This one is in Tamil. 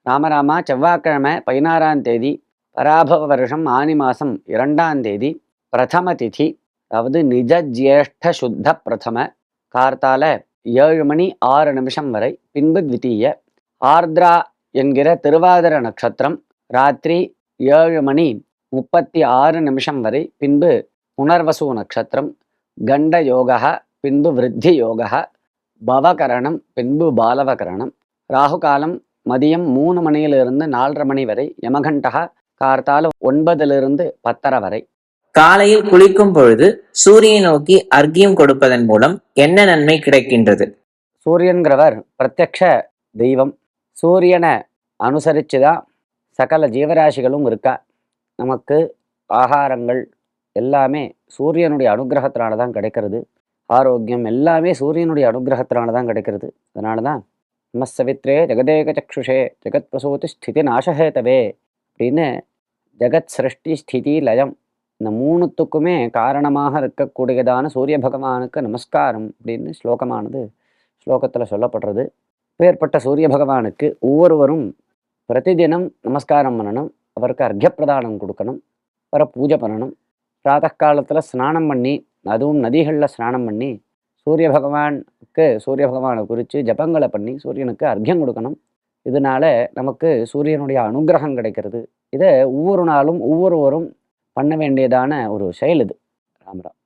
ராமராமா செவ்வாய்க்கிழமை 16ஆம் தேதி பராபவ வருஷம் ஆனி மாதம் 2ஆம் தேதி பிரதம திதி, அதாவது நிஜ ஜேஷ்ட சுத்த பிரதம, கார்த்தால 7 மணி 6 நிமிஷம் வரை, பின்பு த்விதீய. ஆர்திரா என்கிற திருவாதிர நட்சத்திரம் ராத்திரி 7 மணி 36 நிமிஷம் வரை, பின்பு புனர்வசு நட்சத்திரம், கண்ட யோகா, பின்பு விருத்தி யோகா, பவகரணம், பின்பு பாலவகரணம். ராகு காலம் மதியம் 3 மணியிலிருந்து 4:30 மணி வரை, யமகண்டகா கார்த்தால 9 10:30 வரை. காலையில் குளிக்கும் பொழுது சூரியனை நோக்கி அர்க்கியம் கொடுப்பதன் மூலம் என்ன நன்மை கிடைக்கின்றது? சூரியன்கிறவர் பிரத்யக்ஷ தெய்வம். சூரியனை அனுசரிச்சுதான் சகல ஜீவராசிகளும் இருக்கா. நமக்கு ஆகாரங்கள் எல்லாமே சூரியனுடைய அனுகிரகத்தினால தான் கிடைக்கிறது. ஆரோக்கியம் எல்லாமே சூரியனுடைய அனுகிரகத்தினால தான் கிடைக்கிறது. அதனால தான் நமஸ்சவித்ரே ஜெகதேக சக்ஷுஷே ஜெகத் பிரசூதி ஸ்திதி நாசஹேதவே அப்படின்னு ஜெகத் சிருஷ்டி ஸ்திதி லயம் இந்த மூணுத்துக்குமே காரணமாக இருக்கக்கூடியதான சூரிய பகவானுக்கு நமஸ்காரம் அப்படின்னு ஸ்லோகத்தில் சொல்லப்படுறது. பேர்பட்ட சூரிய பகவானுக்கு ஒவ்வொருவரும் பிரதிதினம் நமஸ்காரம் பண்ணணும், அவருக்கு அர்க்கியப்பிரதானம் கொடுக்கணும், அவரை பூஜை பண்ணணும். பிராத்தः காலத்தில் ஸ்நானம் பண்ணி, அதுவும் நதிகளில் ஸ்நானம் பண்ணி சூரிய பகவானை குறித்து ஜபங்களை பண்ணி சூரியனுக்கு அர்க்கியம் கொடுக்கணும். இதனால நமக்கு சூரியனுடைய அனுகிரகம் கிடைக்கிறது. இதை ஒவ்வொரு நாளும் ஒவ்வொருவரும் பண்ண வேண்டியதான ஒரு செயல் இது. ராமராம்.